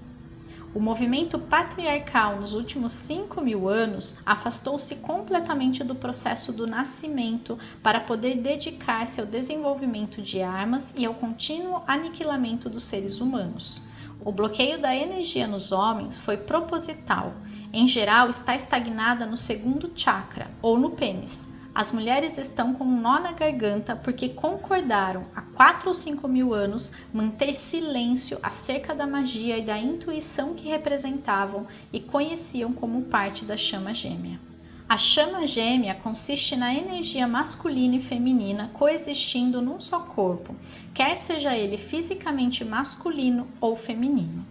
A: O movimento patriarcal nos últimos 5 mil anos afastou-se completamente do processo do nascimento para poder dedicar-se ao desenvolvimento de armas e ao contínuo aniquilamento dos seres humanos. O bloqueio da energia nos homens foi proposital. Em geral, está estagnada no segundo chakra, ou no pênis. As mulheres estão com um nó na garganta porque concordaram há 4 ou 5 mil anos manter silêncio acerca da magia e da intuição que representavam e conheciam como parte da chama gêmea. A chama gêmea consiste na energia masculina e feminina coexistindo num só corpo, quer seja ele fisicamente masculino ou feminino.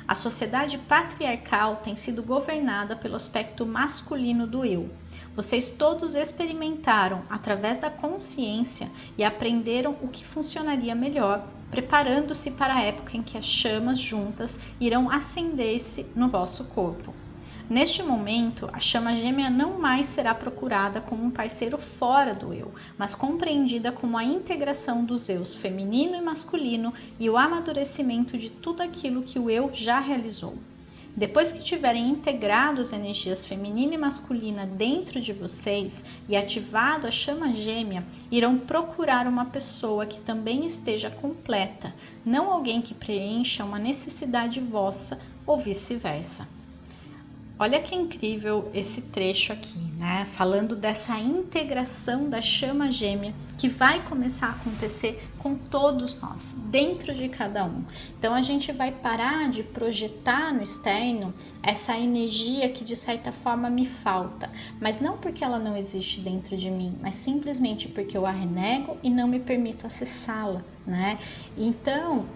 A: A sociedade patriarcal tem sido governada pelo aspecto masculino do eu. Vocês todos experimentaram através da consciência e aprenderam o que funcionaria melhor, preparando-se para a época em que as chamas juntas irão acender-se no vosso corpo. Neste momento, a chama gêmea não mais será procurada como um parceiro fora do eu, mas compreendida como a integração dos eus feminino e masculino e o amadurecimento de tudo aquilo que o eu já realizou. Depois que tiverem integrado as energias feminina e masculina dentro de vocês e ativado a chama gêmea, irão procurar uma pessoa que também esteja completa, não alguém que preencha uma necessidade vossa ou vice-versa. Olha que incrível esse trecho aqui, né? Falando dessa integração da chama gêmea que vai começar a acontecer com todos nós, dentro de cada um. Então a gente vai parar de projetar no externo essa energia que de certa forma me falta, mas não porque ela não existe dentro de mim, mas simplesmente porque eu a renego e não me permito acessá-la, né? Então,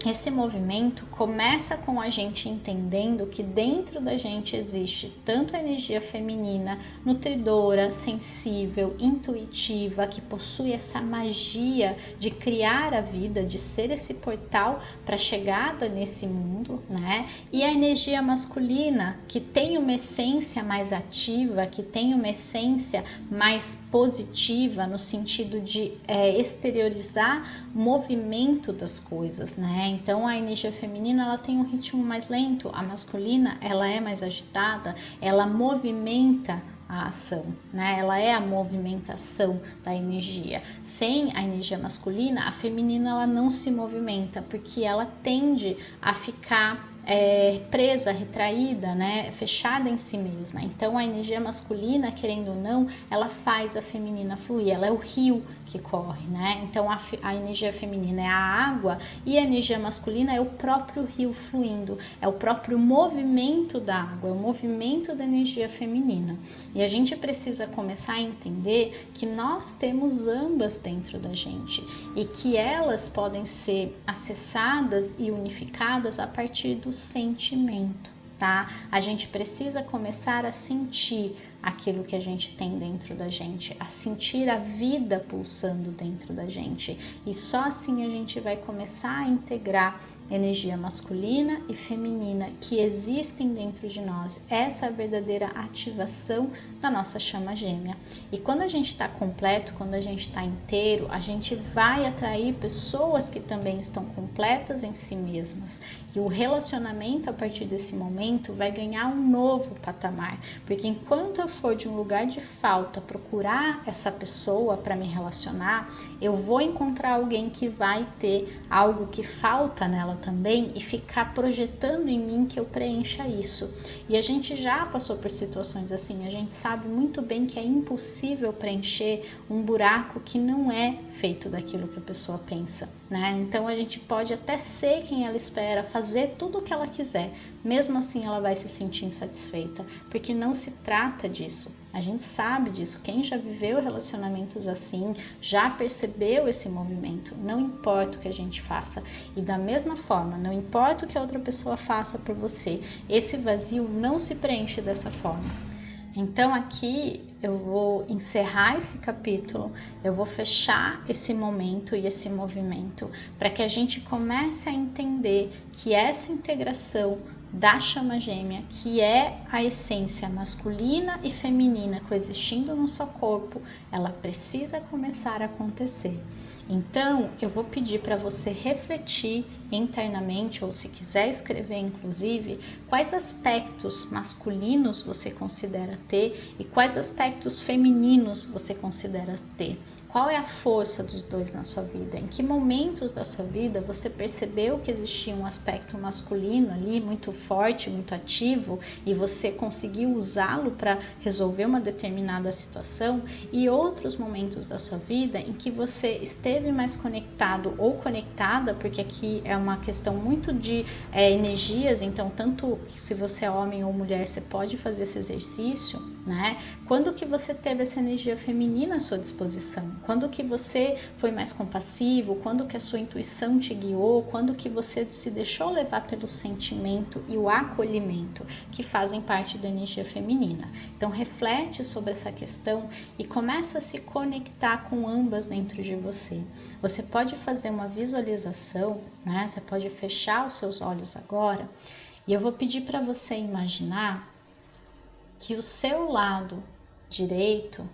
A: esse movimento começa com a gente entendendo que dentro da gente existe tanto a energia feminina, nutridora, sensível, intuitiva, que possui essa magia de criar a vida, de ser esse portal para a chegada nesse mundo, né? E a energia masculina, que tem uma essência mais ativa, que tem uma essência mais positiva no sentido de exteriorizar o movimento das coisas, né? Então a energia feminina ela tem um ritmo mais lento, a masculina ela é mais agitada, ela movimenta a ação, né? Ela é a movimentação da energia. Sem a energia masculina, a feminina ela não se movimenta, porque ela tende a ficar presa, retraída, né? Fechada em si mesma. Então a energia masculina, querendo ou não, ela faz a feminina fluir, ela é o rio que corre, né? Então a energia feminina é a água e a energia masculina é o próprio rio fluindo, é o próprio movimento da água, é o movimento da energia feminina. E a gente precisa começar a entender que nós temos ambas dentro da gente e que elas podem ser acessadas e unificadas a partir do sentimento, tá? A gente precisa começar a sentir aquilo que a gente tem dentro da gente, a sentir a vida pulsando dentro da gente. E só assim a gente vai começar a integrar energia masculina e feminina que existem dentro de nós. Essa é a verdadeira ativação da nossa chama gêmea. E quando a gente está completo, quando a gente está inteiro, a gente vai atrair pessoas que também estão completas em si mesmas. E o relacionamento a partir desse momento vai ganhar um novo patamar. Porque enquanto eu for de um lugar de falta procurar essa pessoa para me relacionar, eu vou encontrar alguém que vai ter algo que falta nela também e ficar projetando em mim que eu preencha isso. E a gente já passou por situações assim, a gente sabe muito bem que é impossível preencher um buraco que não é feito daquilo que a pessoa pensa, né? Então a gente pode até ser quem ela espera, fazer tudo o que ela quiser, mesmo assim ela vai se sentir insatisfeita, porque não se trata disso. A gente sabe disso, quem já viveu relacionamentos assim, já percebeu esse movimento. Não importa o que a gente faça. E da mesma forma, não importa o que a outra pessoa faça por você, esse vazio não se preenche dessa forma. Então aqui eu vou encerrar esse capítulo, eu vou fechar esse momento e esse movimento, para que a gente comece a entender que essa integração da chama gêmea, que é a essência masculina e feminina coexistindo no seu corpo, ela precisa começar a acontecer. Então, eu vou pedir para você refletir internamente, ou se quiser escrever inclusive, quais aspectos masculinos você considera ter e quais aspectos femininos você considera ter. Qual é a força dos dois na sua vida? Em que momentos da sua vida você percebeu que existia um aspecto masculino ali muito forte, muito ativo e você conseguiu usá-lo para resolver uma determinada situação, e outros momentos da sua vida em que você esteve mais conectado ou conectada, porque aqui é uma questão muito de energias, então tanto se você é homem ou mulher você pode fazer esse exercício, né? Quando que você teve essa energia feminina à sua disposição? Quando que você foi mais compassivo? Quando que a sua intuição te guiou? Quando que você se deixou levar pelo sentimento e o acolhimento, que fazem parte da energia feminina? Então reflete sobre essa questão e começa a se conectar com ambas dentro de você. Você pode fazer uma visualização, né? Você pode fechar os seus olhos agora e eu vou pedir para você imaginar que o seu lado direito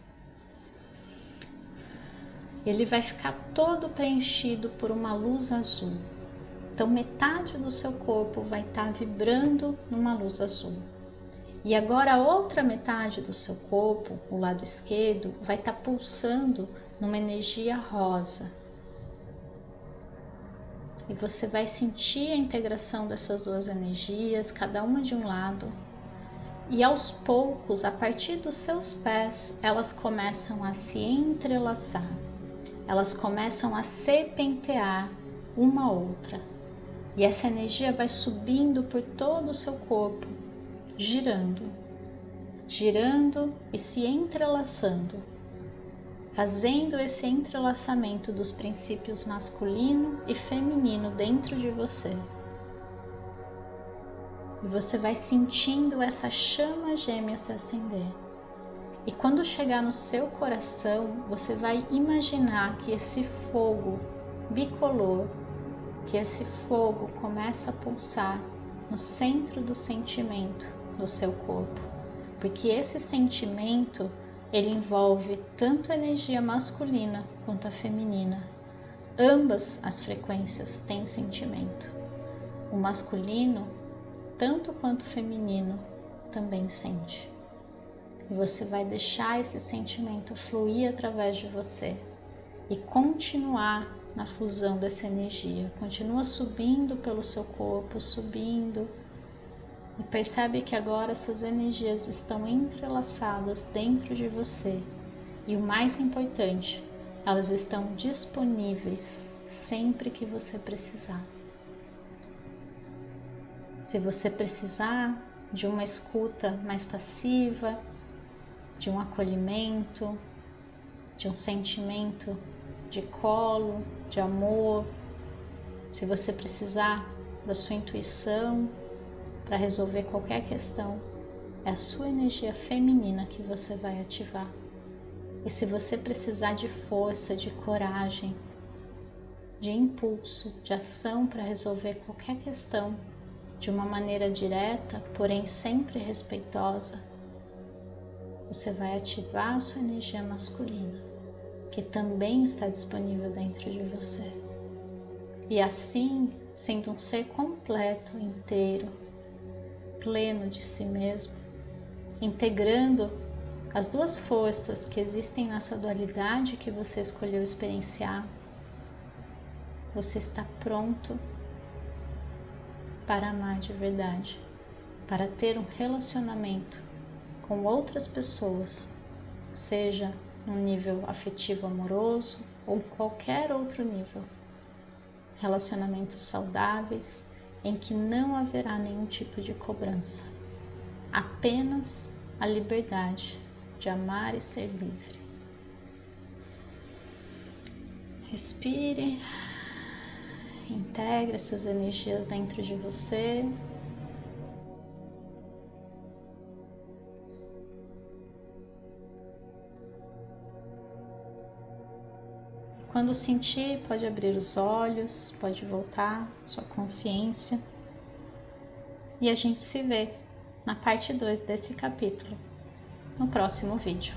A: ele vai ficar todo preenchido por uma luz azul. Então metade do seu corpo vai estar vibrando numa luz azul. E agora a outra metade do seu corpo, o lado esquerdo, vai estar pulsando numa energia rosa. E você vai sentir a integração dessas duas energias, cada uma de um lado. E aos poucos, a partir dos seus pés, elas começam a se entrelaçar. Elas começam a serpentear uma outra. E essa energia vai subindo por todo o seu corpo, girando e se entrelaçando, fazendo esse entrelaçamento dos princípios masculino e feminino dentro de você. E você vai sentindo essa chama gêmea se acender. E quando chegar no seu coração, você vai imaginar que esse fogo bicolor, que esse fogo começa a pulsar no centro do sentimento do seu corpo. Porque esse sentimento, ele envolve tanto a energia masculina quanto a feminina. Ambas as frequências têm sentimento. O masculino, tanto quanto o feminino, também sente. E você vai deixar esse sentimento fluir através de você e continuar na fusão dessa energia. Continua subindo pelo seu corpo, subindo. E percebe que agora essas energias estão entrelaçadas dentro de você. E o mais importante, elas estão disponíveis sempre que você precisar. Se você precisar de uma escuta mais passiva, de um acolhimento, de um sentimento de colo, de amor, se você precisar da sua intuição para resolver qualquer questão, é a sua energia feminina que você vai ativar. E se você precisar de força, de coragem, de impulso, de ação para resolver qualquer questão de uma maneira direta, porém sempre respeitosa, você vai ativar a sua energia masculina, que também está disponível dentro de você. E assim, sendo um ser completo, inteiro, pleno de si mesmo, integrando as duas forças que existem nessa dualidade que você escolheu experienciar, você está pronto para amar de verdade, para ter um relacionamento com outras pessoas, seja no nível afetivo amoroso ou qualquer outro nível. Relacionamentos saudáveis em que não haverá nenhum tipo de cobrança, apenas a liberdade de amar e ser livre. Respire, integre essas energias dentro de você. Quando sentir, pode abrir os olhos, pode voltar sua consciência e a gente se vê na parte 2 desse capítulo, no próximo vídeo.